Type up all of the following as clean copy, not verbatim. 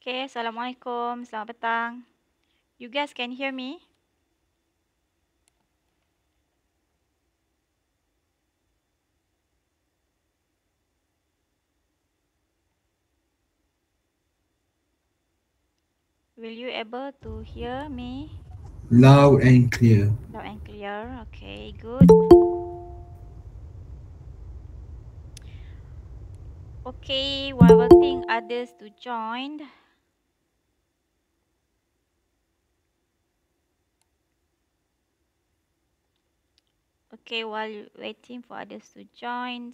Okay, Assalamualaikum. Selamat petang. You guys can hear me? Will you able to hear me? Loud and clear. Loud and clear. Okay, good. Okay, while waiting others to join. Okay, while waiting for others to join,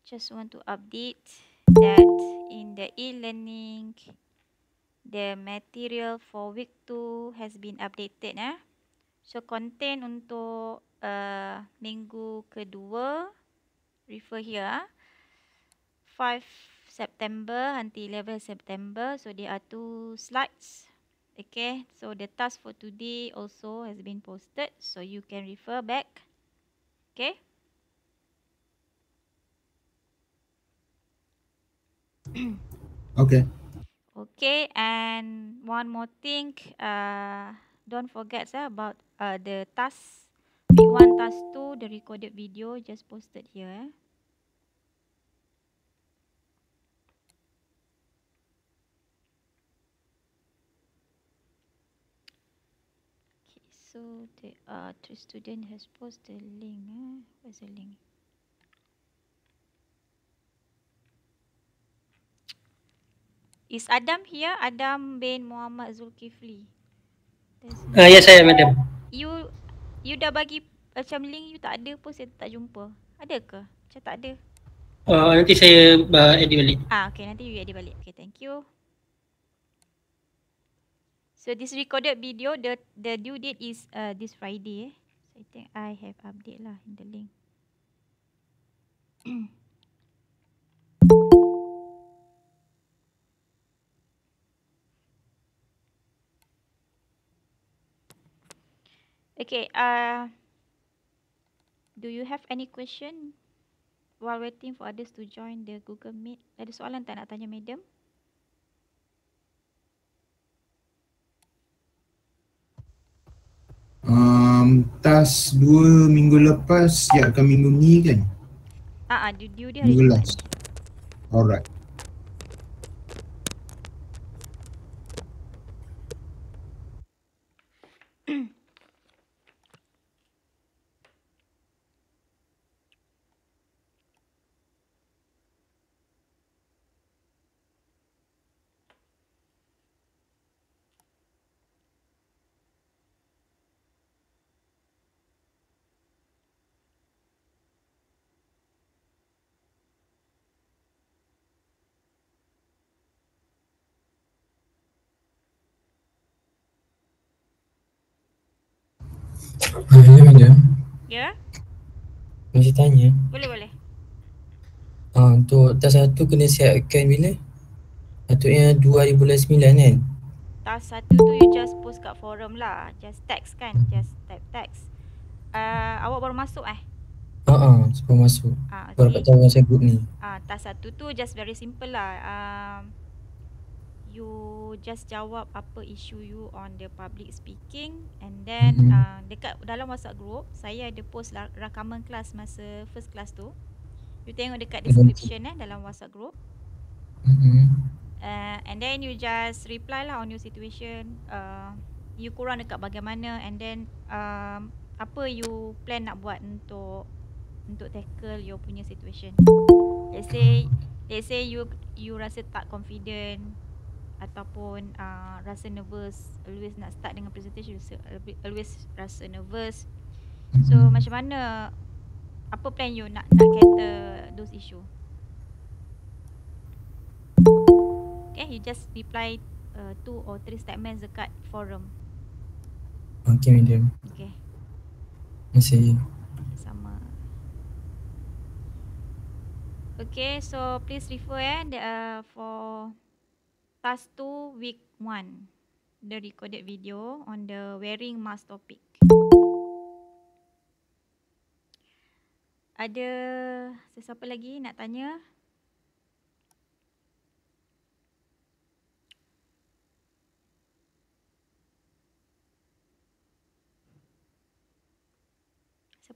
just want to update that in the e-learning, the material for week 2 has been updated. So, content untuk minggu kedua, refer here. 5 September until 11 September. So there are 2 slides. Okay, so the task for today also has been posted. So you can refer back. Okay. Okay. Okay, and one more thing. Don't forget about the task. Week 1, task 2, the recorded video just posted here. Okay, so the 3 student has posted the link. Where's the link? Is Adam here? Adam bin Muhammad Zulkifli. Yes, saya madam. You dah bagi macam link you tak ada pun saya tak jumpa. Ada ke? Macam tak ada. Nanti saya edit balik. Okay, nanti you edit balik. Okay, thank you. So this recorded video, the due date is this Friday. So I think I have update lah in the link. Okay, do you have any question while waiting for others to join the Google Meet? Ada soalan tak nak tanya madam? Task 2 minggu lepas siapkan minggu ni kan? Due dia hari Minggu Jumaat last. ni. Alright. Ya, madam. Ya? Masih tanya. Boleh. Untuk task 1 kena siapkan bila? Patutnya 2 hari bulan 9 kan? Task 1 tu you just post kat forum lah. Just text kan? Just type text. Awak baru masuk Sebelum masuk. Baru dapat Okay. tahu saya group ni. Task 1 tu just very simple lah. You just jawab apa isu you on the public speaking. And then dekat dalam WhatsApp group, saya ada post rakaman kelas masa first class tu. You tengok dekat description dalam WhatsApp group. And then you just reply lah on your situation. You kurang dekat bagaimana, and then apa you plan nak buat untuk tackle your punya situation. Let's say you rasa tak confident ataupun rasa nervous, always nak start dengan presentation, always rasa nervous. So macam mana, apa plan you nak cater those issue? Okay, you just reply 2 or 3 statements dekat forum. Okay, madam. Okay. Terima kasih. Sama. Okay, so please refer for task 2 week 1, the recorded video on the wearing mask topic. Ada sesiapa lagi nak tanya?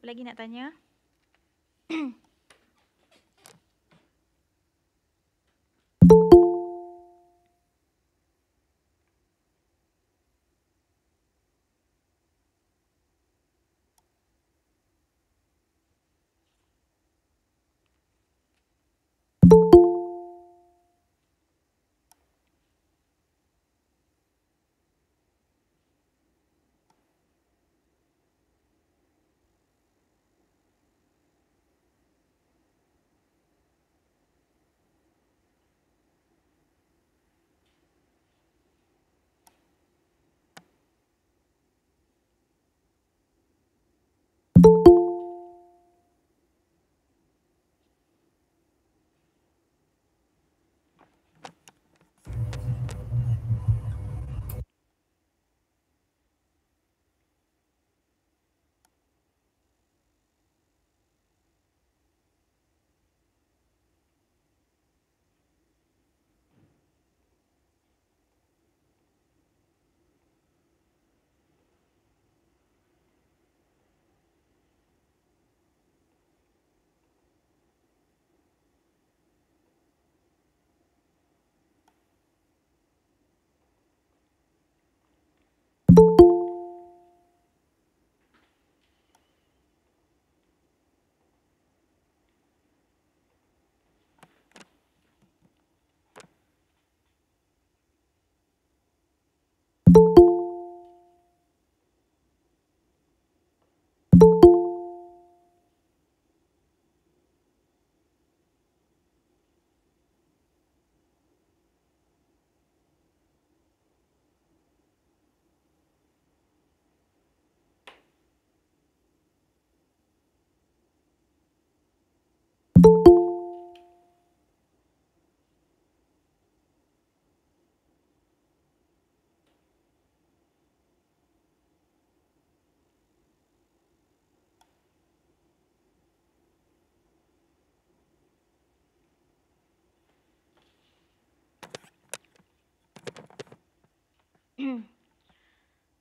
Siapa lagi nak tanya?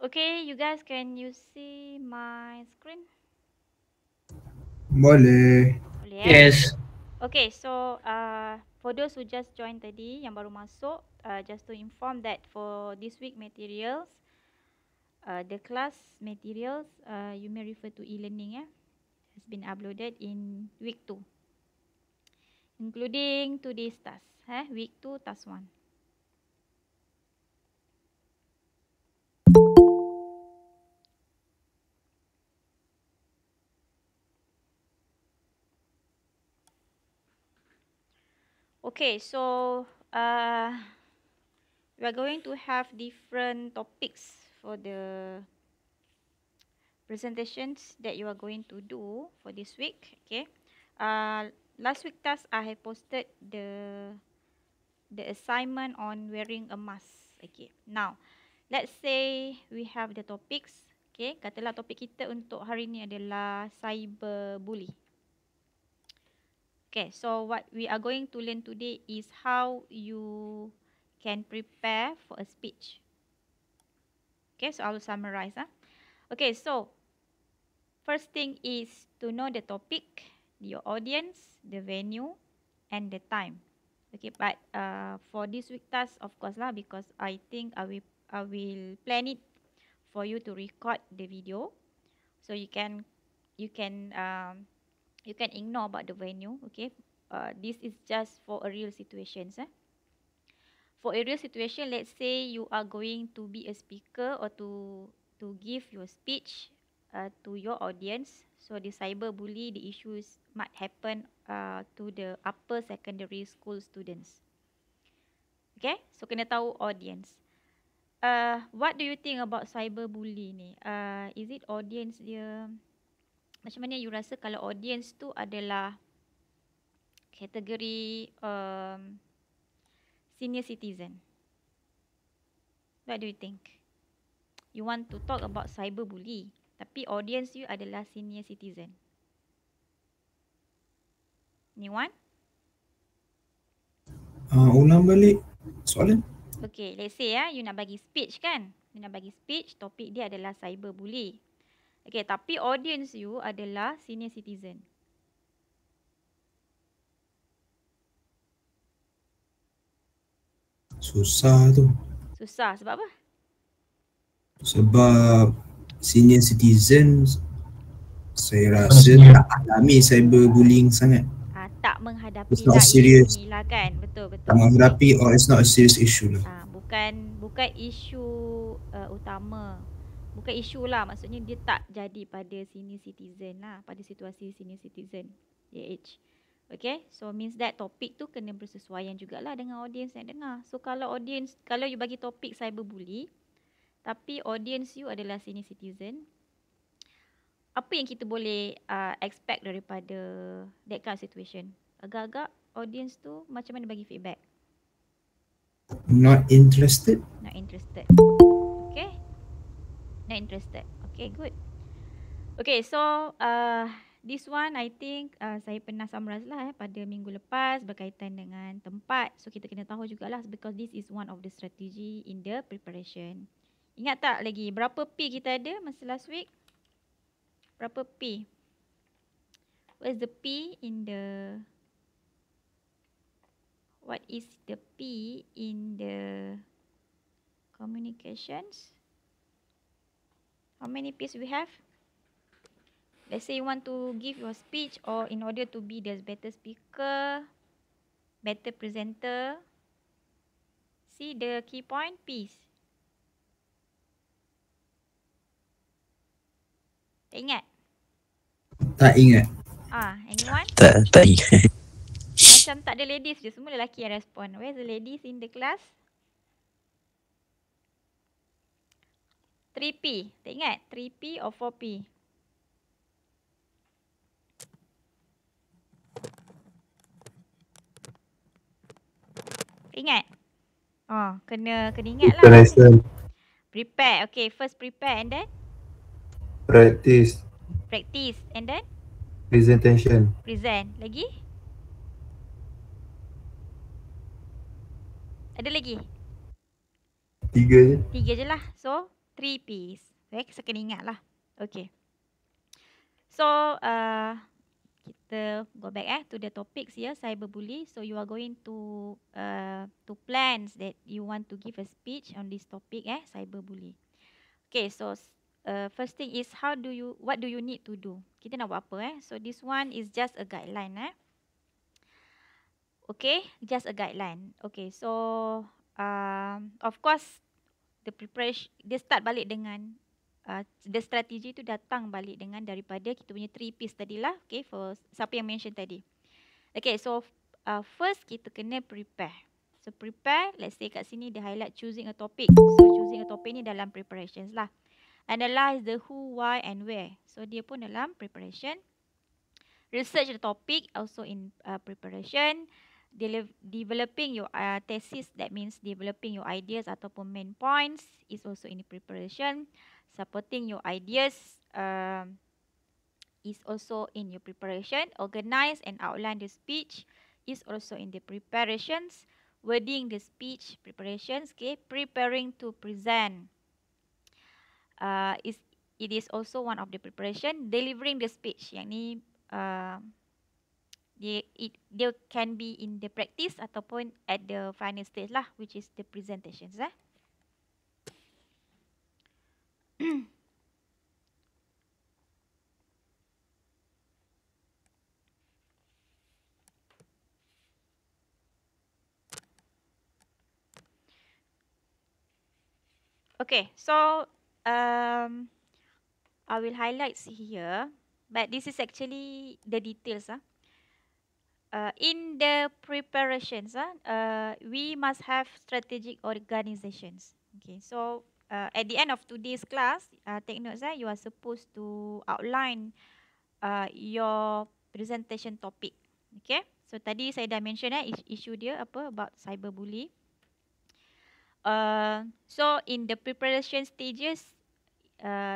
Okay, you guys, can you see my screen? Boleh. Boleh eh? Yes. Okay, so for those who just joined tadi, yang baru masuk, just to inform that for this week materials, the class materials, you may refer to e-learning has been uploaded in week 2, including today's task, week 2, task 1. Okay, so we are going to have different topics for the presentations that you are going to do for this week. Okay, last week task I have posted the assignment on wearing a mask. Okay, now let's say we have the topics. Okay, katalah topik kita untuk hari ini adalah cyberbully. Okay, so what we are going to learn today is how you can prepare for a speech. Okay, so I will summarize. Okay, so first thing is to know the topic, your audience, the venue, and the time. Okay, but for this week task, of course lah, because I think I will plan it for you to record the video, so you can ignore about the venue. Okay, this is just for a real situations. For a real situation, let's say you are going to be a speaker or to give your speech to your audience. So the cyberbully, the issues might happen to the upper secondary school students. Okay, so kena tahu audience. What do you think about cyberbully ni? Is it audience dia, macam mana you rasa kalau audience tu adalah kategori senior citizen? What do you think? You want to talk about cyberbully, tapi audience you adalah senior citizen. Anyone? Ulang balik soalan. Okay, let's say you nak bagi speech kan? You nak bagi speech, topik dia adalah cyberbully. Okay, tapi audience you adalah senior citizen. Susah tu. Susah sebab apa? Sebab senior citizen saya rasa tak alami cyberbullying sangat. Tak menghadapi It's not lah serious. isu ni lah kan. Betul. Tak menghadapi or it's not a serious issue lah. Bukan isu utama. Bukan isu lah, maksudnya dia tak jadi pada senior citizen lah, pada situasi senior citizen age. Okay, so means that topik tu kena bersesuaian jugalah dengan audience yang dengar. So kalau you bagi topik cyberbully, tapi audience you adalah senior citizen, apa yang kita boleh expect daripada that kind of situation? Agak-agak audience tu macam mana bagi feedback? Not interested. Not interested. Okay. Not interested. Okay, good. Okay, so this one I think saya pernah summarize lah pada minggu lepas berkaitan dengan tempat. So kita kena tahu jugalah because this is one of the strategy in the preparation. Ingat tak lagi berapa P kita ada masa last week? Berapa P? Where's the P in the... What is the P in the communications? How many P's we have? Let's say you want to give your speech or in order to be the better speaker, better presenter. See the key point, P's. Tak ingat? Tak ingat. Anyone? Tak ingat. Macam tak ada ladies je, semua lelaki yang respon. Where's the ladies in the class? 3P. Tak ingat? 3P or 4P? Ingat? Kena ingat lah. Prepare. Okay, first prepare and then? Practice. Practice and then? Presentation. Present. Lagi? Ada lagi? 3 je. 3 je lah. So, 3 P's. Okay, saya kena ingat lah. Okay. So, kita go back to the topics here, cyberbully. So, you are going to plans that you want to give a speech on this topic, cyberbully. Okay, so first thing is what do you need to do? Kita nak buat apa? So, this one is just a guideline. Okay, just a guideline. Okay, so of course, the preparation, dia start balik dengan the strategy tu datang balik dengan daripada kita punya 3 P's tadi lah. Okay, for siapa yang mention tadi. Okay, so first kita kena prepare. So prepare, let's say kat sini dia highlight choosing a topic. So choosing a topic ni dalam preparations lah. Analyze the who, why and where. So dia pun dalam preparation. Research the topic also in preparation. Developing your thesis, that means developing your ideas ataupun main points is also in the preparation. Supporting your ideas is also in your preparation. Organize and outline the speech is also in the preparations. Wording the speech preparations. Okay, preparing to present it is also one of the preparation. Delivering the speech, yang ni they can be in the practice ataupun at the final stage lah, which is the presentations. Okay, so I will highlight here, but this is actually the details. In the preparations, we must have strategic organizations. Okay, so at the end of today's class, take notes. You are supposed to outline your presentation topic. Okay, so tadi saya dah mention isu dia apa about cyberbully. So in the preparation stages,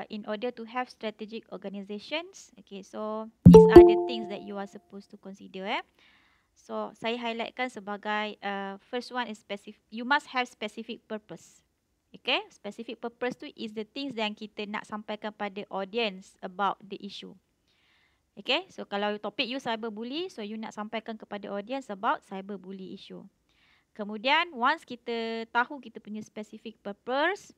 in order to have strategic organizations, okay, so these are the things that you are supposed to consider. So saya highlightkan sebagai first one is specific. You must have specific purpose. Okay, specific purpose tu is the things yang kita nak sampaikan pada audience about the issue. Okay, so kalau topik you cyberbully, so you nak sampaikan kepada audience about cyberbully issue. Kemudian once kita tahu kita punya specific purpose,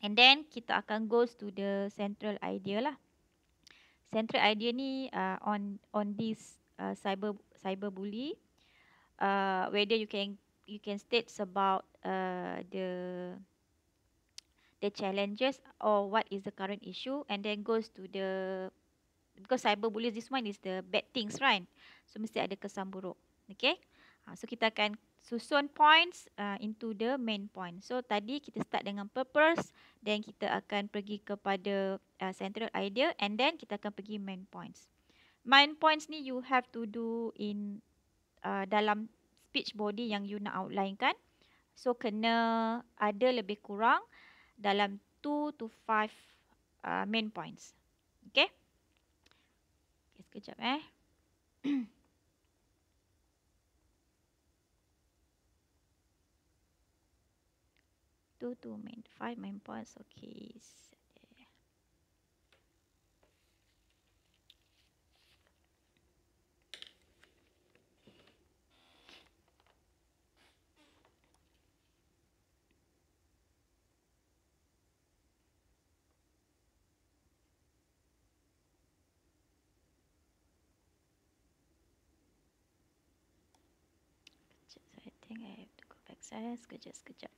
and then kita akan goes to the central idea lah. Central idea ni on this cyberbully, whether you can state about the challenges or what is the current issue, and then goes to the, because cyberbully this one is the bad things, right? So mesti ada kesan buruk. Okay, so kita akan susun points into the main point. So tadi kita start dengan purpose, then kita akan pergi kepada central idea, and then kita akan pergi main points. Main points ni you have to do in dalam speech body yang you nak outline kan. So kena ada lebih kurang dalam 2 to 5 main points. Okay? Okay, sekejap Two to 5 main points. Okay. I think I have to go back saya sekejap.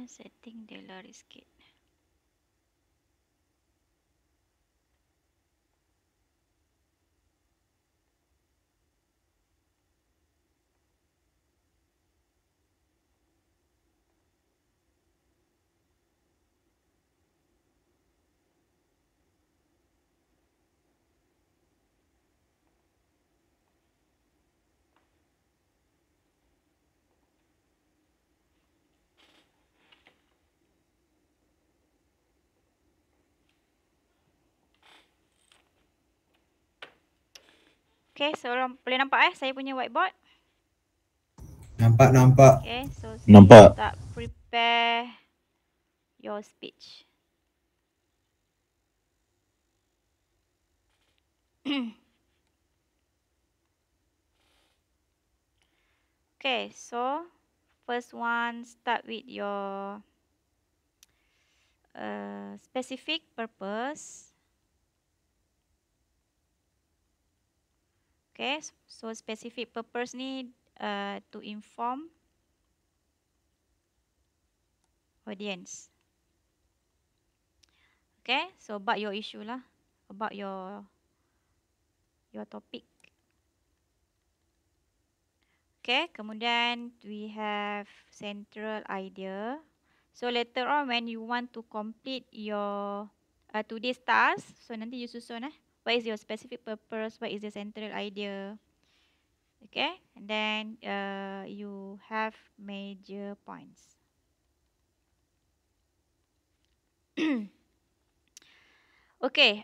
Setting dia lari sikit. Okay, so orang boleh nampak saya punya whiteboard? Nampak. Okay, so Nampak. start prepare your speech. Okay, so first one, start with your specific purpose. Okay, so specific purpose ni to inform audience. Okay, so about your issue lah, about your topic. Okay, kemudian we have central idea. So later on when you want to complete your today's task, so nanti you susun what is your specific purpose, what is the central idea. Okay, and then you have major points. Okay,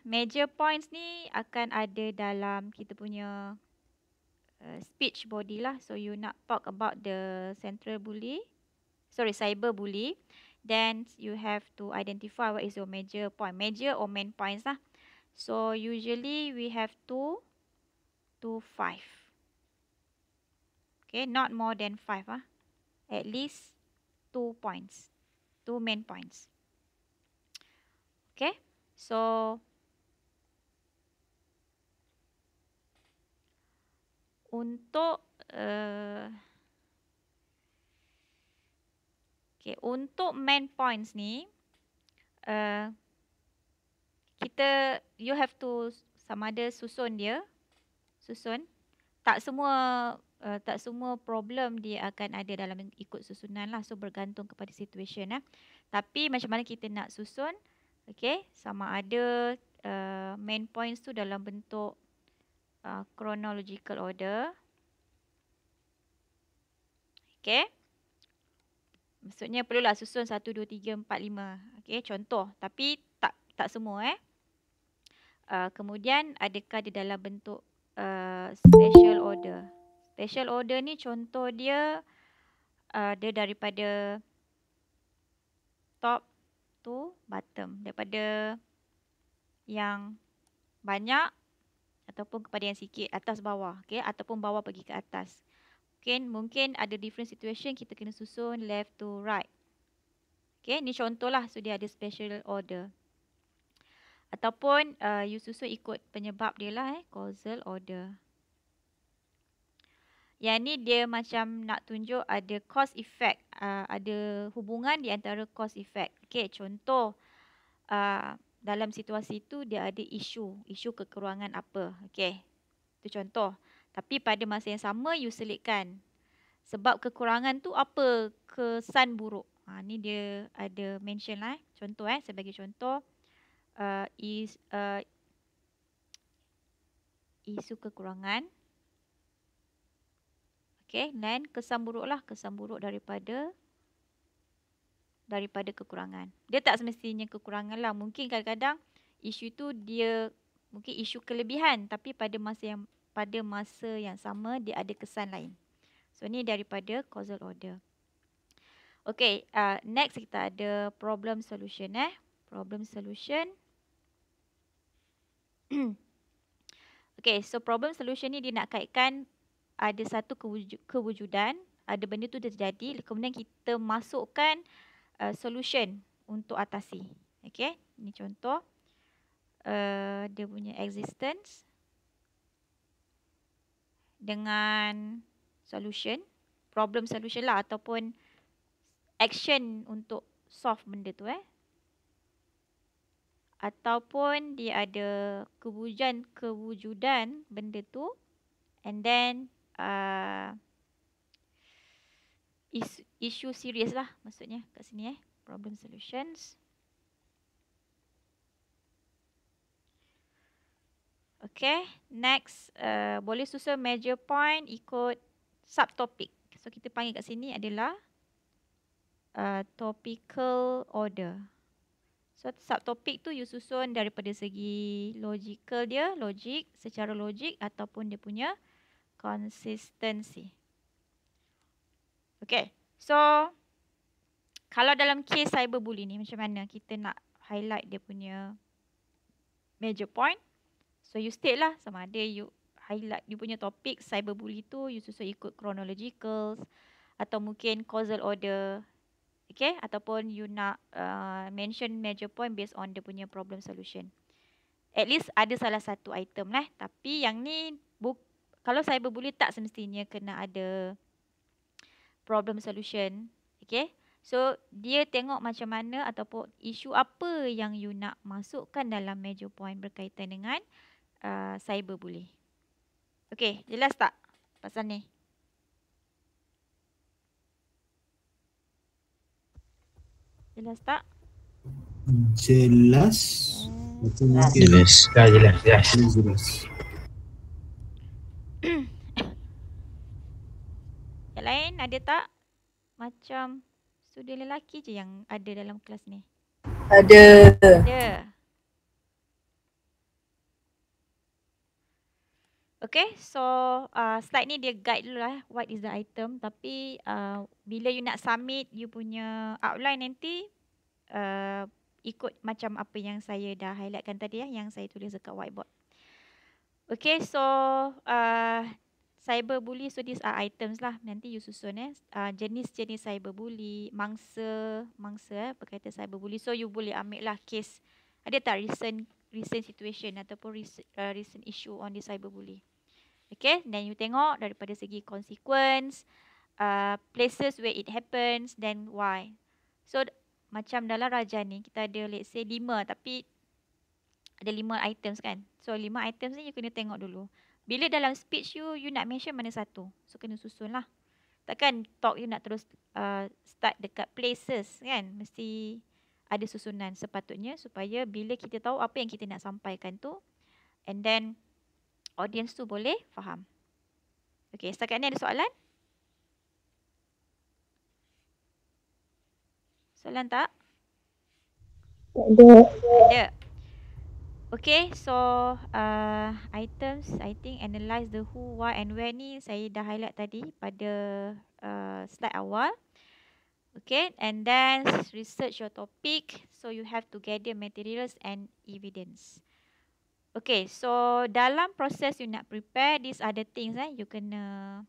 major points ni akan ada dalam kita punya speech body lah. So you nak talk about the cyber bully. Then you have to identify what is your major point, major or main points lah. So usually we have 2 to 5. Okay, not more than 5 ah. At least 2 points, 2 main points. Okay, so untuk untuk main points ni you have to sama ada susun. Tak semua problem dia akan ada dalam ikut susunan lah. So bergantung kepada situation lah. Tapi macam mana kita nak susun, okay, sama ada main points tu dalam bentuk chronological order. Okay, maksudnya perlulah susun 1, 2, 3, 4, 5. Okay, contoh. Tapi tak semua kemudian adakah di dalam bentuk special order. Special order ni contoh dia dia daripada top to bottom, daripada yang banyak ataupun kepada yang sikit, atas bawah, okay, ataupun bawah pergi ke atas. Mungkin ada different situation, kita kena susun left to right. Okay, ni contohlah. So dia ada special order. Ataupun you susun ikut penyebab dia lah, causal order. Yang ni dia macam nak tunjuk ada cause effect, ada hubungan di antara cause effect. Okay, contoh dalam situasi tu dia ada isu kekurangan apa. Okay, itu contoh. Tapi pada masa yang sama you selitkan sebab kekurangan tu apa kesan buruk. Ni dia ada mention lah. Contoh sebagai contoh isu kekurangan. Okay, dan kesan buruk lah, kesan buruk daripada kekurangan. Dia tak semestinya kekurangan lah. Mungkin kadang-kadang isu tu dia mungkin isu kelebihan, tapi pada masa yang sama dia ada kesan lain. So ni daripada causal order. Okay, next kita ada problem solution. Problem solution. Okay, so problem solution ni dia nak kaitkan ada satu kewujudan, ada benda tu terjadi, kemudian kita masukkan solution untuk atasi. Okay, ni contoh dia punya existence dengan solution, problem solution lah, ataupun action untuk solve benda tu ataupun dia ada kewujudan benda tu, and then isu serius lah maksudnya kat sini problem solutions. Okay, next boleh susun major point ikut subtopic. So kita panggil kat sini adalah topical order. So subtopic tu you susun daripada segi logical dia, secara logik ataupun dia punya consistency. Okay, so kalau dalam case cyberbully ni macam mana kita nak highlight dia punya major point? So you state lah sama ada you highlight you punya topik cyberbully tu you susun ikut chronological atau mungkin causal order. Okay, ataupun you nak mention major point based on dia punya problem solution. At least ada salah satu item lah. Tapi yang ni kalau cyberbully tak semestinya kena ada problem solution. Okay, so dia tengok macam mana ataupun isu apa yang you nak masukkan dalam major point berkaitan dengan cyberbully. Okay, jelas tak pasal ni? Jelas tak? Jelas. Jelas. Jelas. Yang lain ada tak? Macam student lelaki je yang ada dalam kelas ni. Ada. Ada. Okay, so slide ni dia guide dulu lah what is the item. Tapi bila you nak submit you punya outline nanti ikut macam apa yang saya dah highlightkan tadi yang saya tulis dekat whiteboard. Okay, so cyberbully, so these are items lah. Nanti you susun jenis-jenis cyberbully, mangsa berkaitan cyberbully. So you boleh ambil lah case, ada tak recent situation ataupun recent issue on the cyberbully. Okay, then you tengok daripada segi consequence, places where it happens, then why. So macam dalam Raja ni kita ada let's say 5, tapi ada 5 items kan. So 5 items ni you kena tengok dulu. Bila dalam speech you nak mention mana satu. So kena susun lah. Takkan talk you nak terus start dekat places kan. Mesti ada susunan sepatutnya supaya bila kita tahu apa yang kita nak sampaikan tu, and then audience tu boleh faham. Okay, setakat ni ada soalan? Soalan tak? Ada. Okay, so items, I think analyze the who, why and where ni saya dah highlight tadi pada slide awal. Okay, and then research your topic. So you have to gather materials and evidence. Okay, so dalam proses you nak prepare, these are the things you kena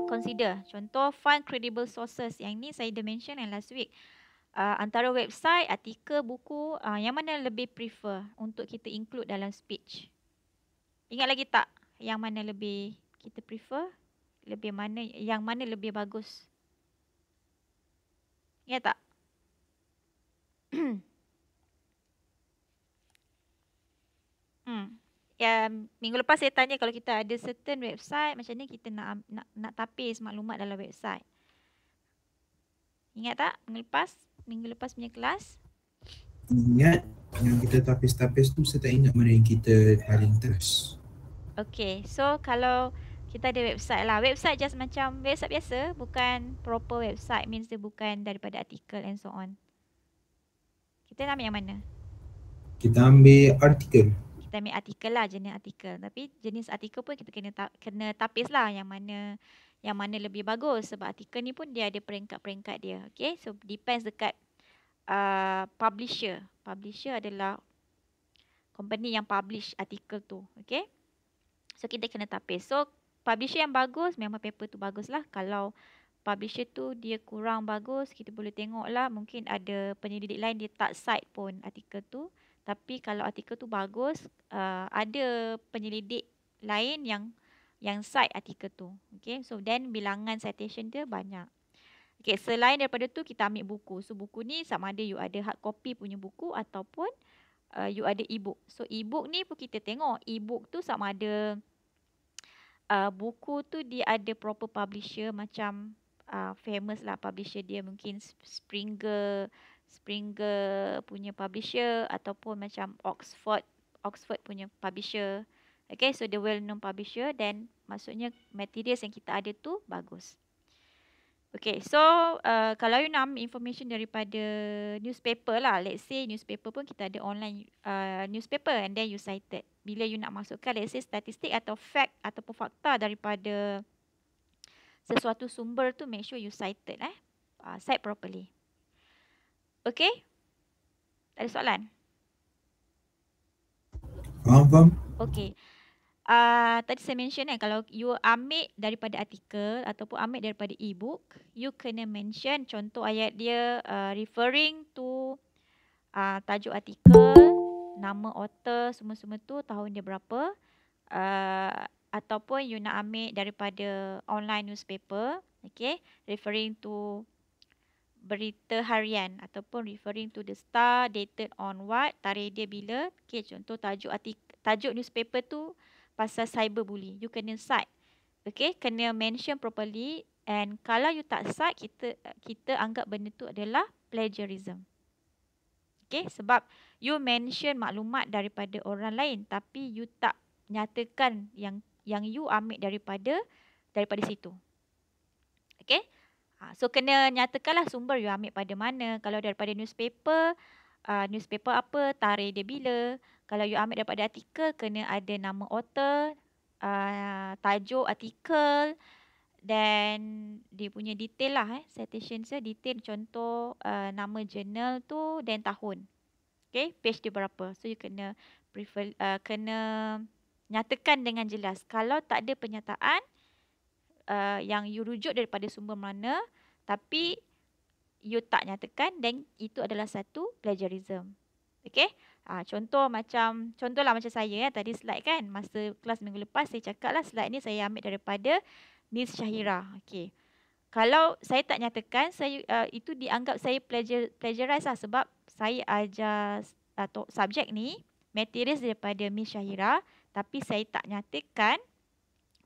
consider. Contoh, find credible sources. Yang ni saya dah mention last week. Antara website, artikel, buku, yang mana lebih prefer untuk kita include dalam speech? Ingat lagi tak yang mana lebih kita prefer? Yang mana lebih bagus? Ingat tak? Minggu lepas saya tanya kalau kita ada certain website, macam ni kita nak tapis maklumat dalam website. Ingat tak minggu lepas punya kelas? Ingat. Yang kita tapis-tapis tu saya tak ingat mana yang kita paling terus. Okay, so kalau kita ada website lah. Website just macam website biasa, bukan proper website. Means dia bukan daripada artikel and so on. Kita nak ambil yang mana? Kita ambil artikel. Kita ambil artikel lah, jenis artikel. Tapi jenis artikel pun kita kena tapis lah yang mana lebih bagus. Sebab artikel ni pun dia ada peringkat-peringkat dia. Okay, so depends dekat publisher. Publisher adalah company yang publish artikel tu. Okay, so kita kena tapis. So publisher yang bagus, memang paper tu bagus lah. Kalau publisher tu dia kurang bagus, kita boleh tengok lah. Mungkin ada penyelidik lain dia tak cite pun artikel tu. Tapi kalau artikel tu bagus, ada penyelidik lain yang cite artikel tu. Okay, so then bilangan citation dia banyak. Okay, selain daripada tu kita ambil buku. So buku ni sama ada you ada hard copy punya buku ataupun you ada e-book. So e-book ni pun kita tengok. E-book tu sama ada buku tu dia ada proper publisher, macam famous lah publisher dia, mungkin Springer punya publisher ataupun macam Oxford punya publisher. Okay, so the well known publisher, then maksudnya materials yang kita ada tu bagus. Okay, so kalau you nak ambil information daripada newspaper lah, let's say newspaper pun kita ada online newspaper, and then you cited. Bila you nak masukkan let's say statistik atau fact ataupun fakta daripada sesuatu sumber tu, make sure you cited cite properly. Okay, ada soalan? Faham. Okay. Tadi saya mention kalau you ambil daripada artikel ataupun ambil daripada e-book, you kena mention contoh ayat dia referring to tajuk artikel, nama author, semua-semua tu, tahun dia berapa. Ataupun you nak ambil daripada online newspaper, okay, referring to berita harian ataupun referring to the Star, dated on what, tarikh dia bila. Okay, contoh tajuk newspaper tu pasal cyberbully, you kena cite. Okay, kena mention properly. And kalau you tak cite, kita anggap benda tu adalah plagiarism. Okay, sebab you mention maklumat daripada orang lain tapi you tak nyatakan yang you ambil daripada situ. Okay, So kena nyatakanlah sumber you ambil pada mana. Kalau daripada newspaper, newspaper apa, tarikh dia bila. Kalau you ambil daripada artikel, kena ada nama author, tajuk artikel, dan dia punya detail lah, citation dia detail, contoh nama jurnal tu dan tahun. Okay, page dia berapa. So you kena kena nyatakan dengan jelas. Kalau tak ada pernyataan yang you rujuk daripada sumber mana, tapi you tak nyatakan, dan itu adalah satu plagiarism. Okay, contohlah macam saya tadi slide kan, masa kelas minggu lepas saya cakap lah slide ni saya ambil daripada Miss Syahira. Okay, kalau saya tak nyatakan, saya itu dianggap saya plagiarize lah, sebab saya ajar atau subjek ni materials daripada Miss Syahira, tapi saya tak nyatakan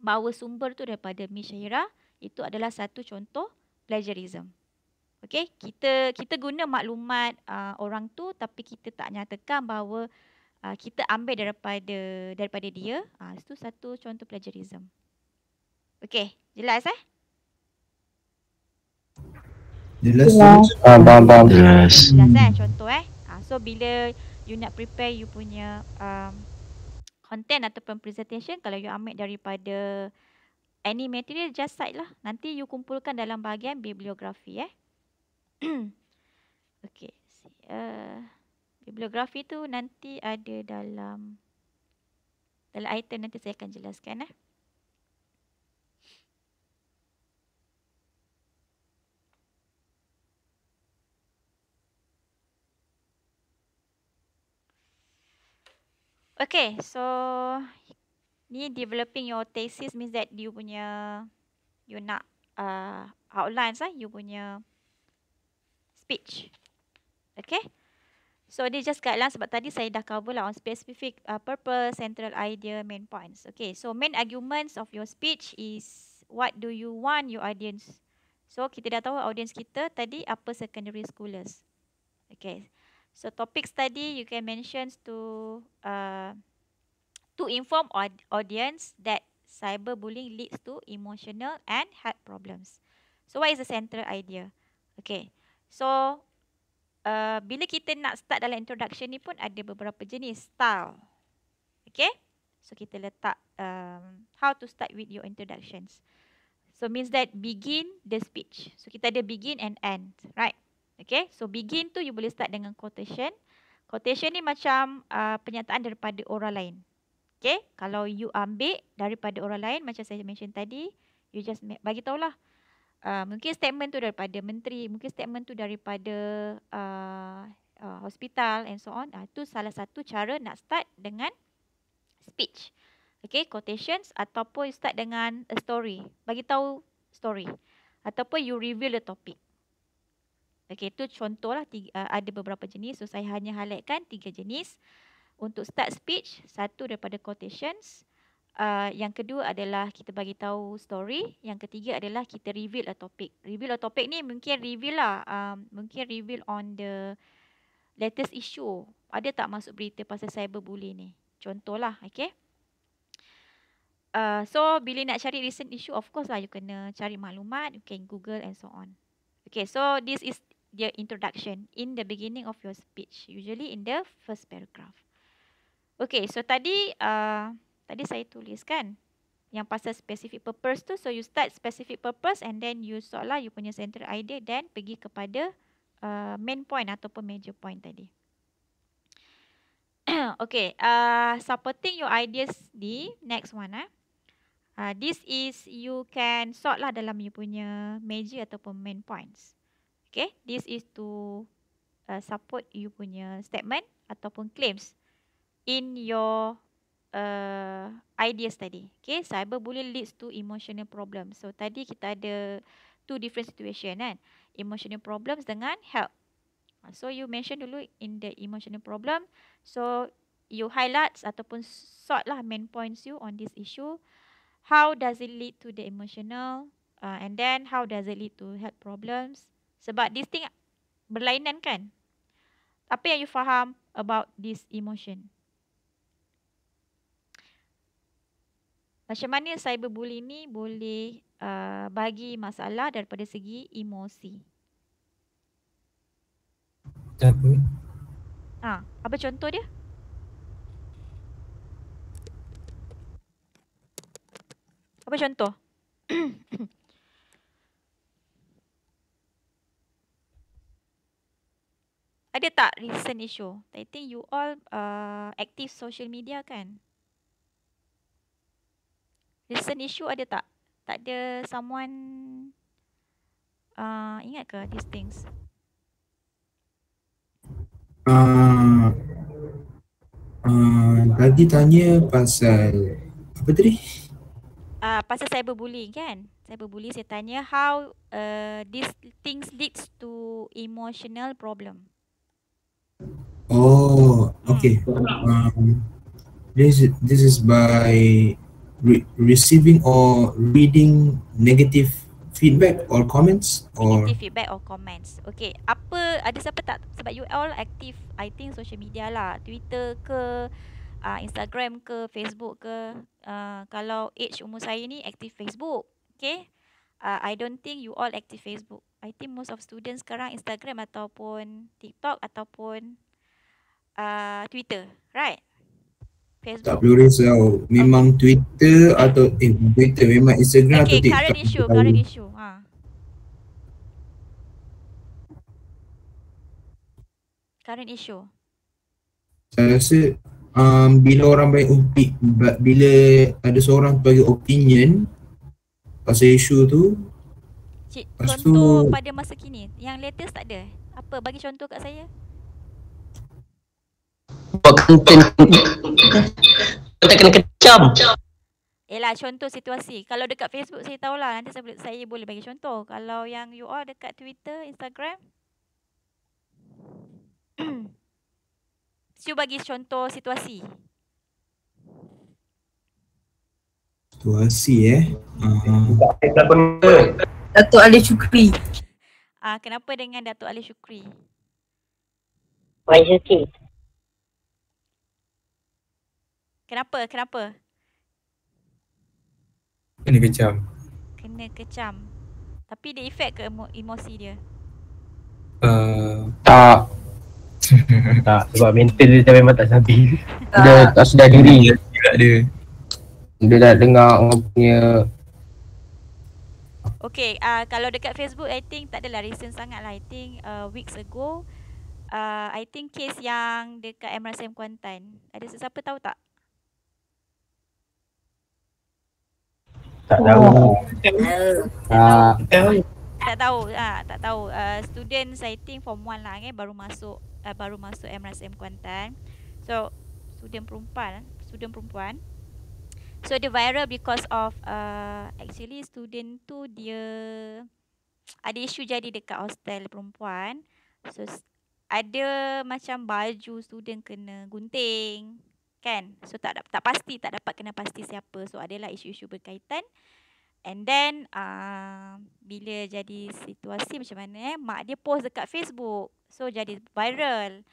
bahawa sumber tu daripada Miss Syahira. Itu adalah satu contoh plagiarism. Okey, kita guna maklumat orang tu, tapi kita tak nyatakan bahawa kita ambil daripada dia. Itu satu contoh plagiarism. Okey, jelas Jelas. Faham. Jelas contoh So bila you nak prepare you punya content ataupun presentation, kalau you ambil daripada any material, just cite lah. Nanti you kumpulkan dalam bahagian bibliografi Okay. Bibliografi tu nanti ada dalam item, nanti saya akan jelaskan Okay, so ni developing your thesis means that you nak outlines you punya speech. Okay, so this just guidelines, sebab tadi saya dah cover lah on specific purpose, central idea, main points. Okay, so main arguments of your speech is what do you want your audience. So kita dah tahu audience kita tadi apa, secondary schoolers. Okay, so topic study you can mention to inform audience that cyberbullying leads to emotional and health problems. So what is the central idea? Okay, so bila kita nak start dalam introduction ni pun ada beberapa jenis style. Okay, so kita letak how to start with your introductions. So means that begin the speech. So kita ada begin and end, right? Okay, so begin tu you boleh start dengan quotation. Quotation ni macam pernyataan daripada orang lain. Okay, kalau you ambil daripada orang lain, macam saya mention tadi, you just bagi tahulah. Mungkin statement tu daripada menteri, mungkin statement tu daripada hospital and so on. Itu salah satu cara nak start dengan speech. Okay, quotations, ataupun you start dengan a story. Bagi tahu story. Ataupun you reveal the topic. Okay, itu contohlah ada beberapa jenis. So saya hanya highlightkan 3 jenis. Untuk start speech, satu daripada quotations. Yang kedua adalah kita bagi tahu story. Yang ketiga adalah kita reveal a topic. Reveal a topic ni mungkin reveal lah. Mungkin reveal on the latest issue. Ada tak masuk berita pasal cyberbullying ni? Contohlah, okay. So bila nak cari recent issue, of course lah you kena cari maklumat. You can Google and so on. Okay, so this is the introduction in the beginning of your speech. Usually in the first paragraph. Okay, so tadi saya tulis kan yang pasal specific purpose tu. So you start specific purpose and then you sort lah you punya central idea, then pergi kepada main point ataupun major point tadi. Okay, supporting your ideas di next one. This is you can sort lah dalam you punya major ataupun main points. Okay, this is to support you punya statement ataupun claims in your ideas tadi. Okay, cyberbullying leads to emotional problems. So tadi kita ada 2 different situation kan. Emotional problems dengan health. So you mention dulu in the emotional problem. So you highlight ataupun sort lah main points you on this issue. How does it lead to the emotional? And then how does it lead to health problems? Sebab this thing berlainan kan. Apa yang you faham about this emotion? Macam mana cyberbullying ni boleh bagi masalah daripada segi emosi. Apa? Apa contoh dia? Apa contoh? Ada tak recent issue? I think you all active social media kan? Recent issue ada tak? Tak ada someone ingat ke these things? Tadi tanya pasal apa tadi? Pasal cyberbullying kan? Cyberbullying saya tanya how these things leads to emotional problem. Oh, okay. This is by receiving or reading negative feedback or comments or Negative feedback or comments. Okay, ada siapa tak, sebab you all active I think social media lah, Twitter ke, Instagram ke, Facebook ke. Kalau age umur saya ni aktif Facebook. Okay, I don't think you all active Facebook. I think most of students sekarang Instagram ataupun TikTok ataupun Twitter, right? tak Facebook. perlu risau. Memang Twitter atau Twitter, memang Instagram atau Okay, TikTok. current issue. Current issue. Saya rasa bila orang bila ada seorang bagi opinion pasal isu tu, lepas Contoh tu pada masa kini, yang latest tak ada. Apa? Bagi contoh kat saya. Buat konten kena kecam. Yelah, contoh situasi. Kalau dekat Facebook saya tahulah, nanti saya boleh bagi contoh. Kalau yang you all dekat Twitter, Instagram, Siu bagi contoh situasi. Kenapa? Datuk Ali Syukri. Kenapa dengan Datuk Ali Syukri? Syukri. Kenapa? Kena kecam. Kena kecam. Tapi dia efek ke emosi dia? Tak. Tak, sebab mental dia memang tak stabil. Dia tak sedar diri. Dia dah dengar orang punya. Okay, kalau dekat Facebook I think tak adalah recent sangat lah. I think weeks ago I think case yang dekat MRSM Kuantan. Ada sesiapa tahu tak? Tak tahu. Tak tahu. Students I think form 1 lah baru masuk MRSM Kuantan. So student perempuan. So dia viral because of actually student tu dia ada isu jadi dekat hostel perempuan. So ada macam baju student kena gunting kan. So tak dapat kena pasti siapa. So adalah isu-isu berkaitan. And then bila jadi situasi macam mana mak dia post dekat Facebook. So jadi viral.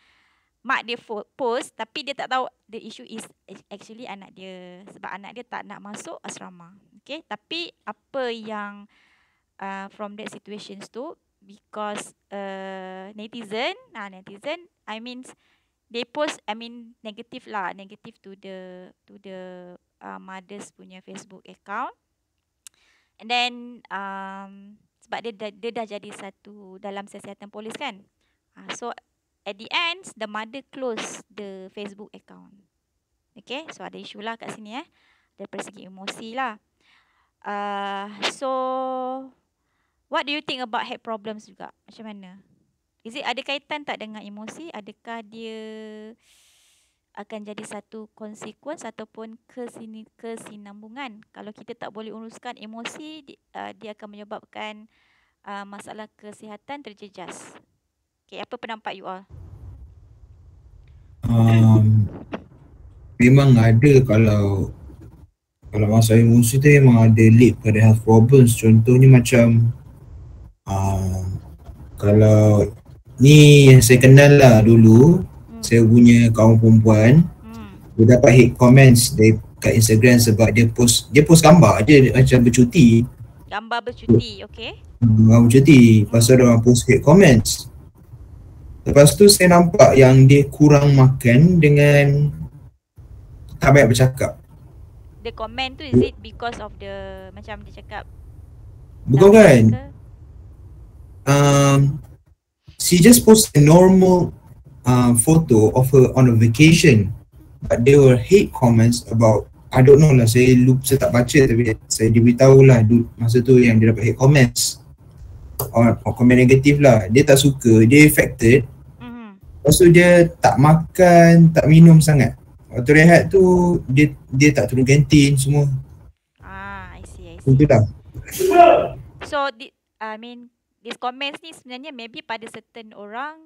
Mak dia post tapi dia tak tahu the issue is actually anak dia, sebab anak dia tak nak masuk asrama. Okay, tapi apa yang from that situations tu, because netizen I mean they post negative to the mothers punya Facebook account. And then sebab dia dah jadi satu dalam siasatan polis kan. So at the end, the mother close the Facebook account. Okay, so ada isu lah kat sini dari segi emosi lah. So what do you think about head problems juga? Macam mana? Is it ada kaitan tak dengan emosi? Adakah dia akan jadi satu consequence ataupun kesinambungan? Kalau kita tak boleh uruskan emosi, dia akan menyebabkan masalah kesihatan terjejas. Okay, apa pendapat you all? Memang ada kalau masalah emosi tu memang ada lead pada health problems. Contohnya macam kalau ni yang saya kenal lah dulu, saya punya kawan perempuan, dia dapat hate comments kat Instagram sebab dia post gambar dia macam bercuti. Gambar bercuti, okay. Gambar bercuti. Lepas tu orang post hate comments. Lepas tu saya nampak yang dia kurang makan dengan tak banyak bercakap. The comment tu is it because of the macam dia cakap Bukan tak kan? ke? She just post a normal photo of her on a vacation, but there were hate comments about, I don't know lah, saya tak baca tapi saya diberitahu lah masa tu yang dia dapat hate comments or komen negatif lah. Dia tak suka, dia affected. Lepas tu dia tak makan, tak minum sangat. Waktu rehat tu dia tak turun kantin semua. I see. Itu dah. So these comments ni sebenarnya maybe pada certain orang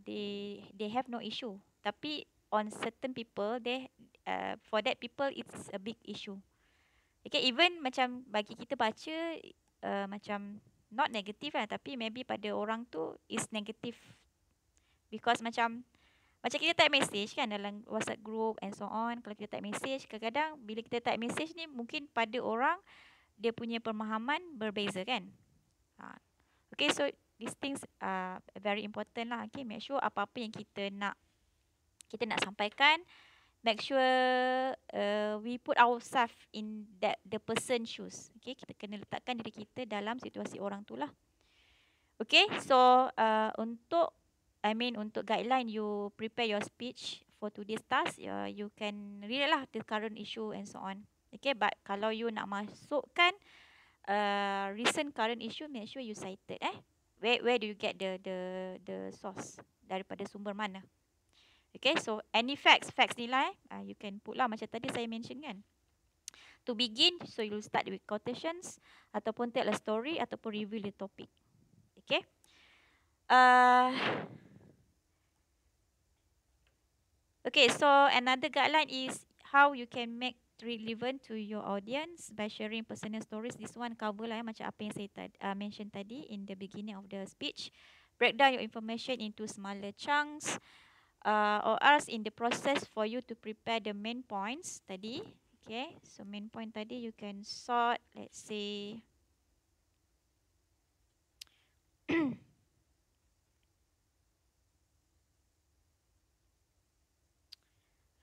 they have no issue, tapi on certain people they for that people it's a big issue. Okay, even macam bagi kita baca macam not negative lah, tapi maybe pada orang tu is negative because macam kita type message kan dalam WhatsApp group and so on. Kalau kita type message, kadang-kadang bila kita type message ni mungkin pada orang dia punya pemahaman berbeza kan. Okay, so these things are very important lah. Okay, make sure apa-apa yang kita nak sampaikan, make sure we put ourselves in the person shoes. Okay, kita kena letakkan diri kita dalam situasi orang tu lah. Okay, so untuk guideline, you prepare your speech for today's task. You can read lah the current issue and so on. Okay, but kalau you nak masukkan recent current issue, make sure you cited. Where do you get the source? Daripada sumber mana? Okay, so any facts ni lah you can put lah macam tadi saya mention kan. To begin, so you start with quotations ataupun tell a story ataupun reveal the topic. Okay. Okay, so another guideline is how you can make relevant to your audience by sharing personal stories. This one cover lah macam apa yang saya mention tadi in the beginning of the speech. Break down your information into smaller chunks, or else in the process for you to prepare the main points tadi. Okay, so main point tadi you can sort, let's say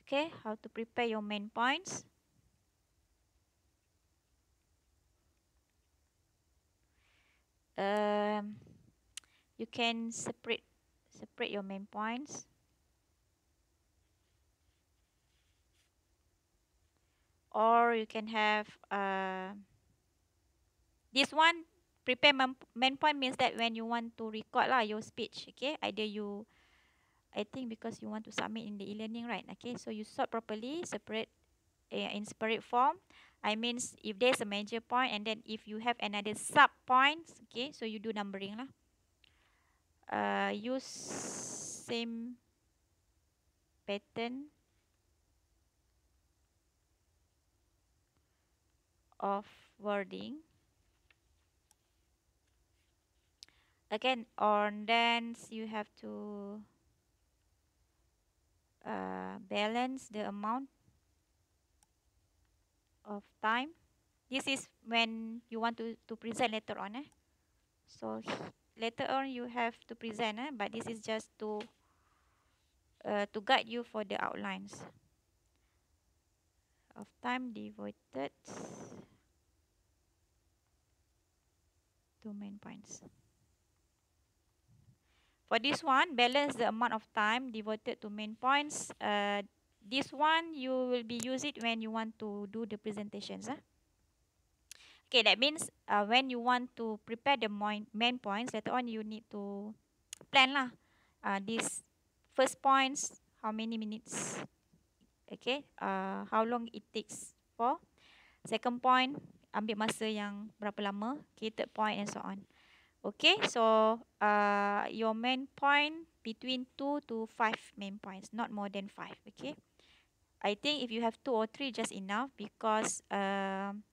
okay, how to prepare your main points. You can separate your main points. Or you can have this one, prepare main point means that when you want to record lah your speech, okay, either you, I think because you want to submit in the e-learning, right? Okay, so you sort properly, separate in separate form. I means if there's a major point and then if you have another sub points, okay, so you do numbering lah. Use same pattern of wording. Again, on then you have to balance the amount of time. This is when you want to present later on. So later on you have to present, but this is just to guide you for the outlines of time devoted to main points. For this one, balance the amount of time devoted to main points. This one you will be use it when you want to do the presentations. Okay, that means when you want to prepare the main points, later on you need to plan lah. This first points, how many minutes? Okay, how long it takes for? Second point, ambil masa yang berapa lama? Okay, third point and so on. Okay, so your main point between 2 to 5 main points, not more than 5. Okay, I think if you have 2 or 3 just enough, because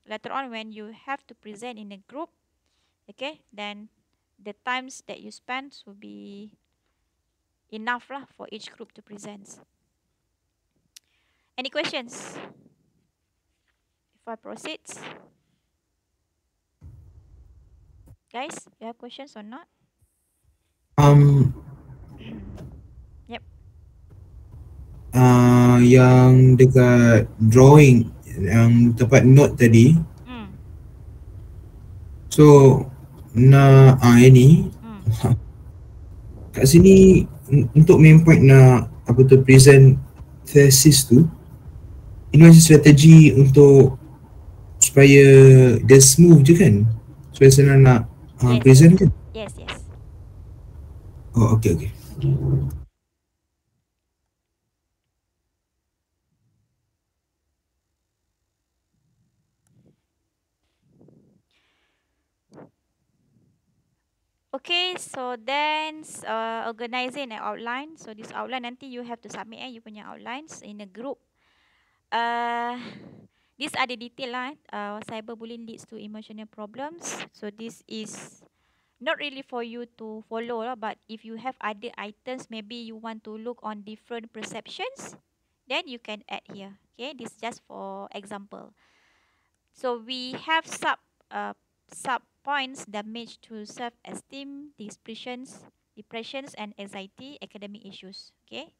later on when you have to present in a group, okay, then the times that you spend will be enough lah for each group to present. Any questions? before I proceed. Guys, you have questions or not? Yep. Yang dekat drawing yang tempat note tadi, Hmm. so ini kat sini untuk main point nak apa tu present thesis tu, ini macam strategi untuk supaya dia smooth je kan, supaya senang nak Yes, present kan. Yes, yes. Oh okay. Okay. Okay, so then organizing an outline. So this outline nanti you have to submit you punya outlines in a group. These are the detail lah. Cyberbullying leads to emotional problems. So this is not really for you to follow lah, but if you have other items, maybe you want to look on different perceptions, then you can add here. Okay, this is just for example. So we have sub points: damage to self-esteem, depressions and anxiety, academic issues. Okay,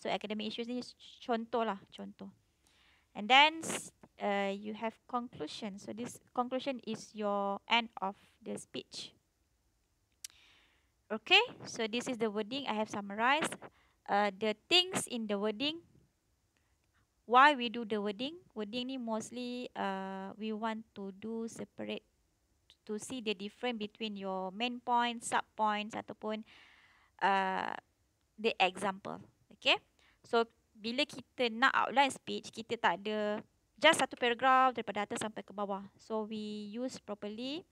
so academic issues ni contoh lah, contoh. And then you have conclusion. So this conclusion is your end of the speech. Okay, so this is the wording I have summarized. The things in the wording, why we do the wording ni mostly we want to do separate, to see the difference between your main points, sub points ataupun the example. Okay, so bila kita nak outline speech, kita tak ada just satu paragraph daripada atas sampai ke bawah. So we use properly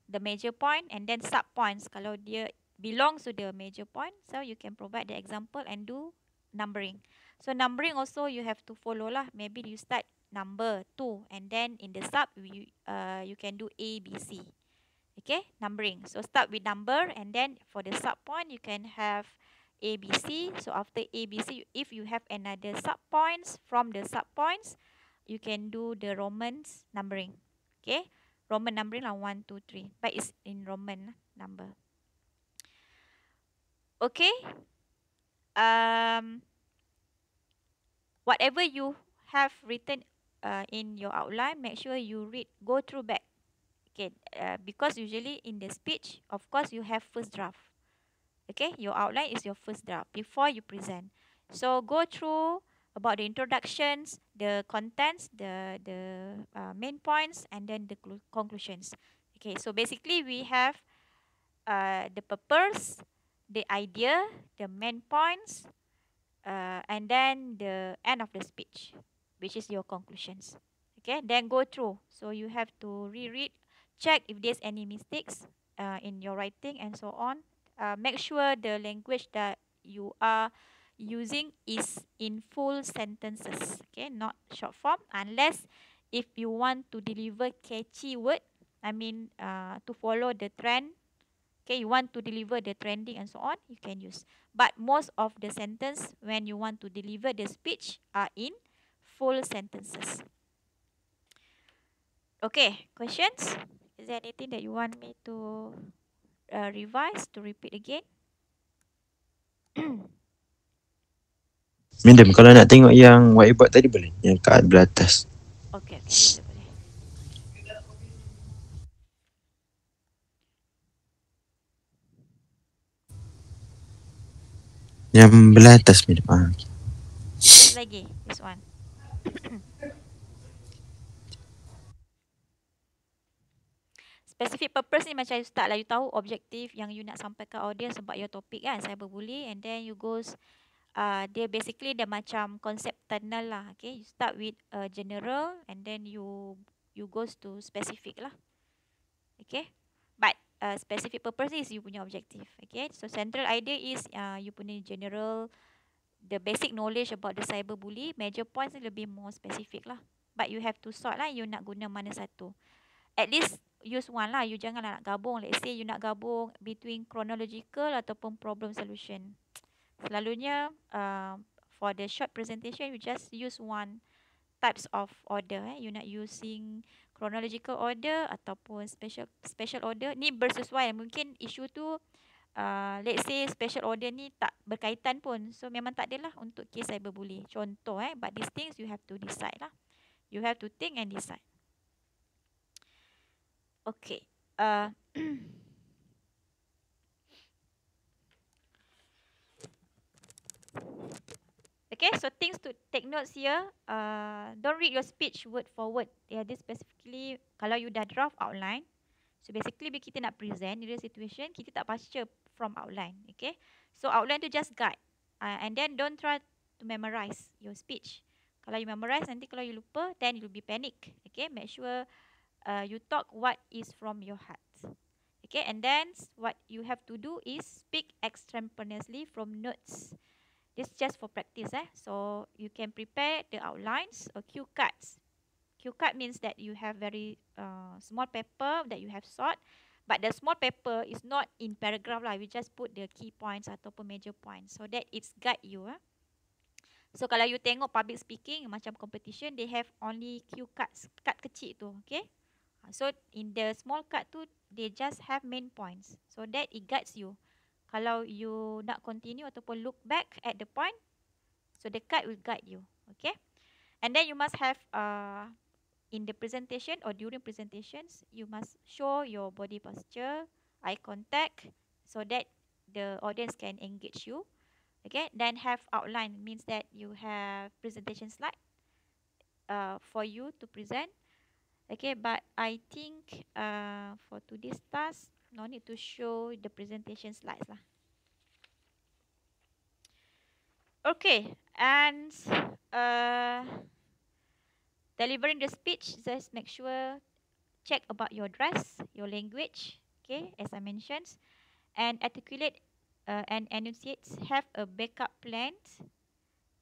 the major point and then sub points kalau dia belongs to the major point. So you can provide the example and do numbering. So numbering also you have to follow lah. Maybe you start number 2 and then in the sub you can do A, B, C. Okay, numbering. So start with number and then for the sub point you can have A, B, C. So after A, B, C, if you have another sub points, from the sub points you can do the Romans numbering. Okay, Roman numbering lah 1, 2, 3, but it's in Roman number. Okay, whatever you have written in your outline, make sure you go through back. Okay, because usually in the speech, of course, you have first draft. Okay, your outline is your first draft before you present. So go through about the introductions, the contents, the main points, and then the conclusions. Okay, so basically we have the purpose, the idea, the main points, and then the end of the speech, which is your conclusions. Okay, then go through. So you have to reread, check if there's any mistakes in your writing and so on. Make sure the language that you are using is in full sentences. Okay, not short form, unless if you want to deliver catchy word, I mean to follow the trend. Okay, you want to deliver the trending and so on, you can use. But most of the sentence when you want to deliver the speech are in full sentences. Okay, questions? Is there anything that you want me to revise, to repeat again? Madam, kalau nak tengok yang whiteboard tadi boleh? Yang kat belah atas. Okay, boleh, boleh. Yang belah atas, madam. This lagi, this one. Specific purpose ni macam you start lah, you tahu objektif yang you nak sampaikan audience sebab your topik kan, cyberbully, and then you goes dia basically dia macam konsep tunnel lah. Okay, you start with general and then you goes to specific lah. Okay, but specific purpose is you punya objektif. Okay, so central idea is you punya general, the basic knowledge about the cyberbully. Major points ni lebih more specific lah, but you have to sort lah you nak guna mana satu. At least use one lah, you janganlah nak gabung. Let's say you nak gabung between chronological ataupun problem solution. Selalunya for the short presentation you just use one types of order. You're not using chronological order ataupun special order. Ni bersesuaian. Mungkin isu tu let's say special order ni tak berkaitan pun. So memang tak adalah untuk kes cyberbully. Contoh but these things you have to decide lah. You have to think and decide. Okay. Okay, so things to take notes here. Don't read your speech word for word. Yeah, this specifically kalau you dah draft outline. So basically bila kita nak present in real situation, kita tak baca from outline. Okay, so outline tu just guide. And then don't try to memorize your speech. Kalau you memorize, nanti kalau you lupa, then you'll be panic. Okay, make sure you talk what is from your heart. Okay, and then what you have to do is speak extemporaneously from notes. This is just for practice. So you can prepare the outlines or cue cards. Cue card means that you have very small paper that you have sort. But the small paper is not in paragraph lah. We just put the key points ataupun major points so that it's guide you. So kalau you tengok public speaking macam competition, they have only cue cards, card kecil tu, okay? So in the small card tu, they just have main points. So that it guides you. Kalau you nak continue ataupun look back at the point, so the card will guide you, okay? And then you must have in the presentation or during presentations, you must show your body posture, eye contact, so that the audience can engage you. Okay, then have outline means that you have presentation slide for you to present. Okay, but I think for today's task, no need to show the presentation slides lah. Okay, and delivering the speech, just make sure check about your dress, your language. Okay, as I mentioned, and articulate and enunciate, have a backup plan,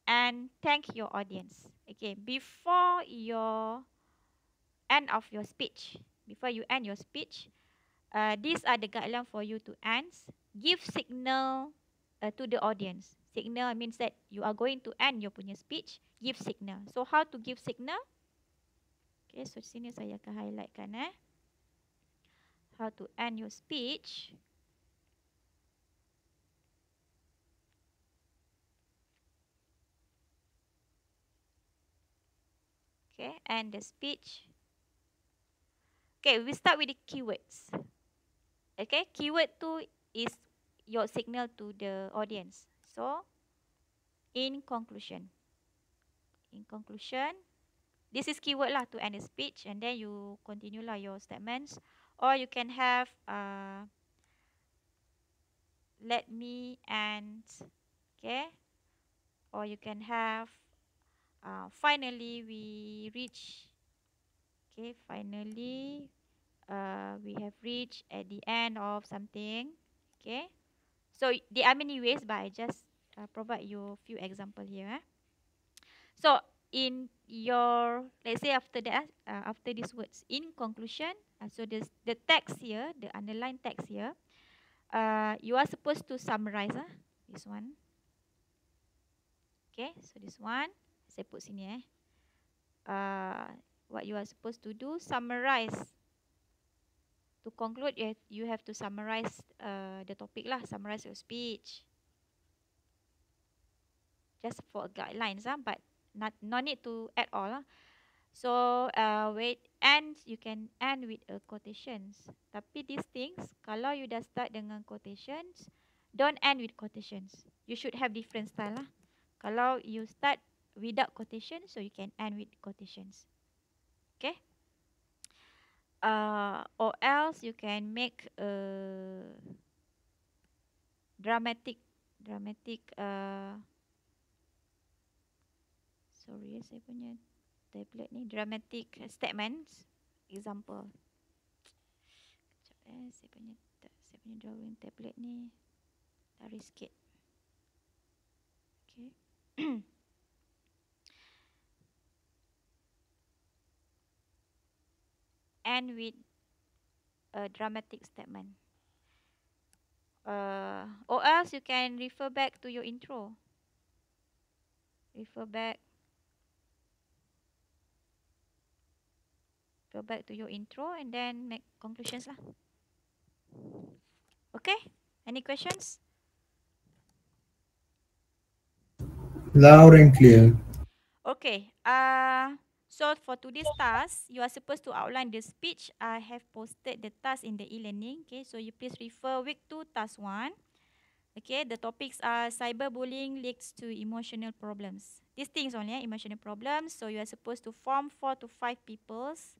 and thank your audience. Okay, before your end of your speech, before you end your speech, these are the guidelines for you to end. Give signal to the audience. Signal means that you are going to end your punya speech. Give signal. So how to give signal? Okay, so sini saya akan highlightkan how to end your speech. Okay, and the speech. Okay, we start with the keywords. Okay, keyword 2 is your signal to the audience. So, in conclusion. In conclusion, this is keyword lah to end the speech, and then you continue lah your statements. Or you can have let me end. Okay, or you can have finally we reach. Okay, finally we have reached at the end of something. Okay, so there are many ways, but I just provide you a few examples here. So in your, let's say after that, after these words, in conclusion, so the text here, the underlined text here, you are supposed to summarize this one. Okay, so this one, saya put sini what you are supposed to do, summarize. To conclude, you have to summarize the topic lah, summarize your speech. Just for guidelines but no need to add all. So you can end with quotations. Tapi these things, kalau you dah start dengan quotations, don't end with quotations. You should have different style lah. Kalau you start without quotations, so you can end with quotations. Okay. Or else you can make a dramatic sorry, saya punya tablet ni dramatic statements. Example. Sekejap saya punya drawing tablet ni tarik sikit. Okay. And with a dramatic statement. Or else you can refer back to your intro. Refer back Go back to your intro and then make conclusions lah. Okay? Any questions? Loud and clear. Okay. So for today's task, you are supposed to outline the speech. I have posted the task in the e-learning. Okay, so you please refer week 2, task 1. Okay, the topics are cyberbullying leads to emotional problems. These things only, emotional problems. So you are supposed to form 4 to 5 peoples.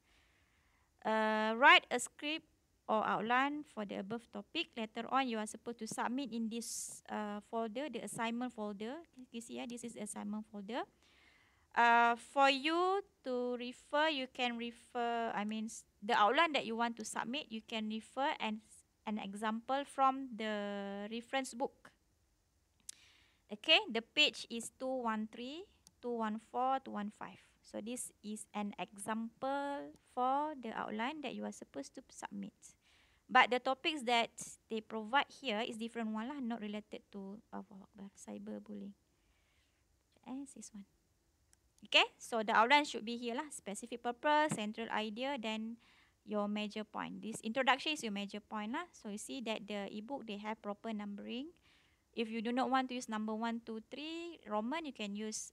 Write a script or outline for the above topic. Later on, you are supposed to submit in this folder, the assignment folder. You see, this is the assignment folder. For you to refer, you can refer, the outline that you want to submit, you can refer an example from the reference book. Okay, the page is 213, 214, 215. So this is an example for the outline that you are supposed to submit. But the topics that they provide here is different one lah, not related to cyberbullying. This one. Okay, so the outline should be here lah. Specific purpose, central idea, then your major point. This introduction is your major point lah. So you see that the ebook, they have proper numbering. If you do not want to use number 1, 2, 3 Roman, you can use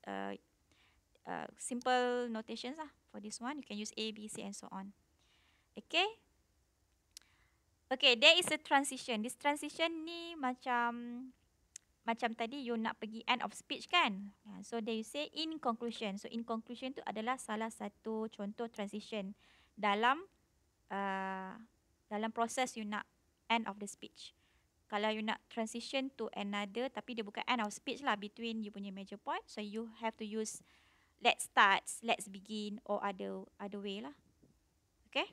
simple notations lah. For this one, you can use A, B, C and so on. Okay. Okay, there is a transition. This transition ni macam tadi you nak pergi end of speech kan. So there you say in conclusion. So in conclusion tu adalah salah satu contoh transition dalam proses you nak end of the speech. Kalau you nak transition to another tapi dia bukan end of speech lah, between you punya major point, so you have to use let's start, let's begin or other way lah. Okay?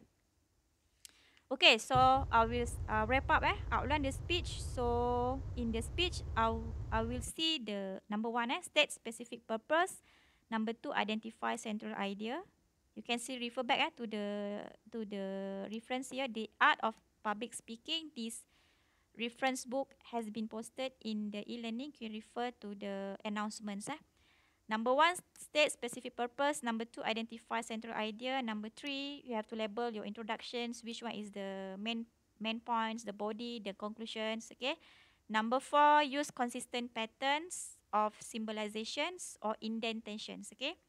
Okay, so I will wrap up outline the speech. So in the speech, I will see the number 1 state specific purpose. Number 2, identify central idea. You can see refer back to the reference here, the art of public speaking. This reference book has been posted in the e-learning. You can refer to the announcements. Number 1, state specific purpose. Number 2, identify central idea. Number 3, you have to label your introductions. Which one is the main points, the body, the conclusions. Okay. Number 4, use consistent patterns of symbolizations or indentations. Okay.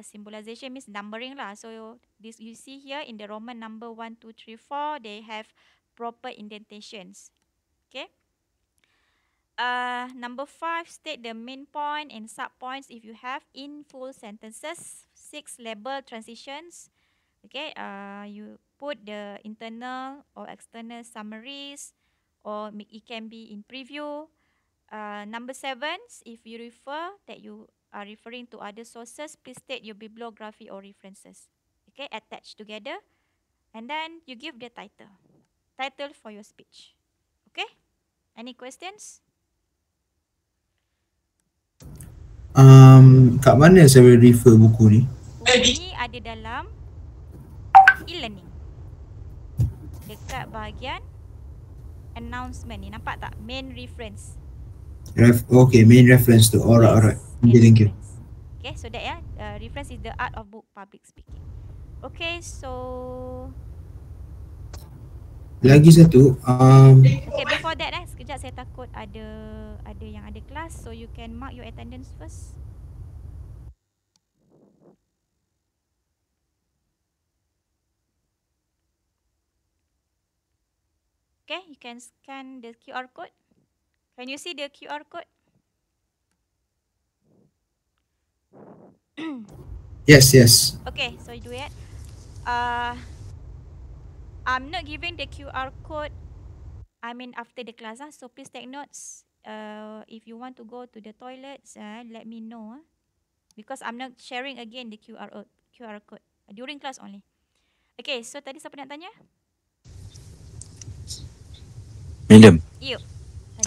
Symbolization means numbering lah. So this you see here in the Roman number 1, 2, 3, 4, they have proper indentations. Okay. Number 5, state the main point and sub-points if you have in full sentences. 6, label transitions. Okay, you put the internal or external summaries, or it can be in preview. Number 7, if you refer that you are referring to other sources, please state your bibliography or references. Okay, attached together. And then you give the title for your speech. Okay, any questions? Kat mana saya boleh refer buku ni? Buku ni ada dalam e-learning. Dekat bahagian announcement ni, nampak tak? Main reference. Okay, main reference tu. Alright. Okay, thank you. Okay, so that reference is the art of book public speaking. Okay, so lagi satu. Okay, before that sekejap, saya takut ada yang ada kelas, so you can mark your attendance first. Okay, you can scan the QR code. Can you see the QR code? Yes. Okay, so you do it. I'm not giving the QR code after the class, so please take notes. If you want to go to the toilets, let me know. Because I'm not sharing again the QR code during class only. Okay, so tadi siapa nak tanya? Madam. You.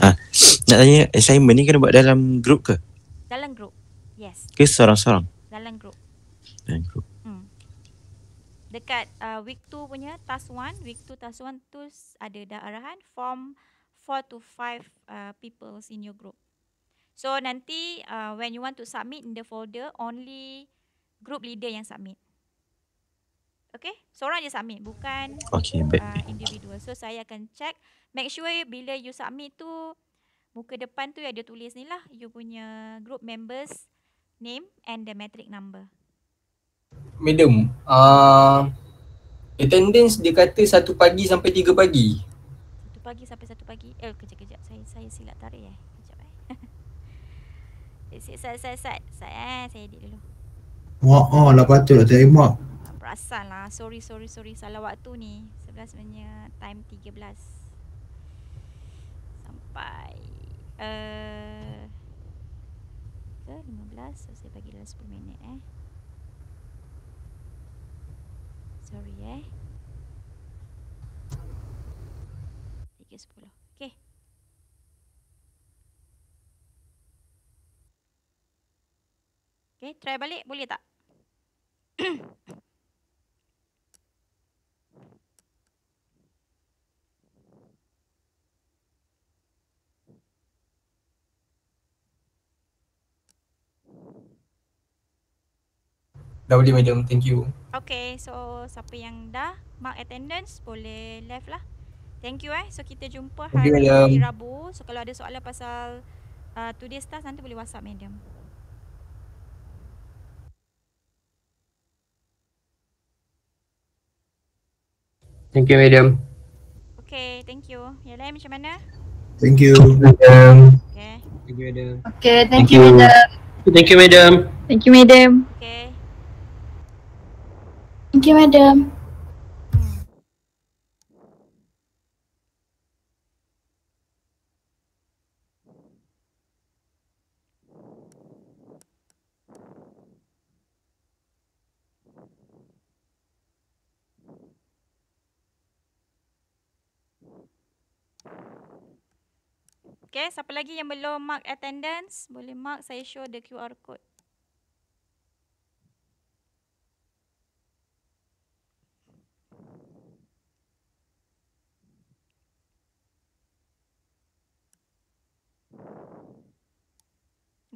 Nak tanya, assignment ni kena buat dalam group ke? Dalam group. Yes. Ke seorang-seorang? Dalam group. Dalam group. Dekat week 2 punya task 1, week 2 task 1 tu ada dah arahan form 4 to 5 people in your group. So nanti when you want to submit in the folder, only group leader yang submit. Okay, seorang je submit, bukan Okay, baik. individual. So saya akan check. Make sure bila you submit tu, muka depan tu ada tulis ni lah, you punya group members name and the metric number. Madam, attendance dia kata 1 pagi sampai 3 pagi. 1 pagi sampai 1 pagi. Kejap. Saya silap tarik Kejap Saya edit dulu. Lah patut lah terima. Perasan lah. Sorry. Salah waktu ni. 11 sebenarnya time 13. Sampai ke 15. So saya bagi dalam 10 minit Sorry 3.10. Okay. Okay, try balik boleh tak? Dah boleh madam, thank you. Okay, so siapa yang dah mark attendance boleh left lah. Thank you So kita jumpa Thank you, hari madam. Rabu. So kalau ada soalan pasal today's task nanti boleh WhatsApp madam. Thank you madam. Okay, thank you. Yang lain macam mana? Thank you. Madam. Okay. Thank you madam. Okay, Thank thank you, you. madam. Thank you madam. Thank you, madam. Okay. Thank you, madam. Okay, siapa lagi yang belum mark attendance? Boleh mark, saya show the QR code.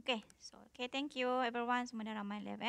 Okay, so thank you everyone. Semua dah ramai left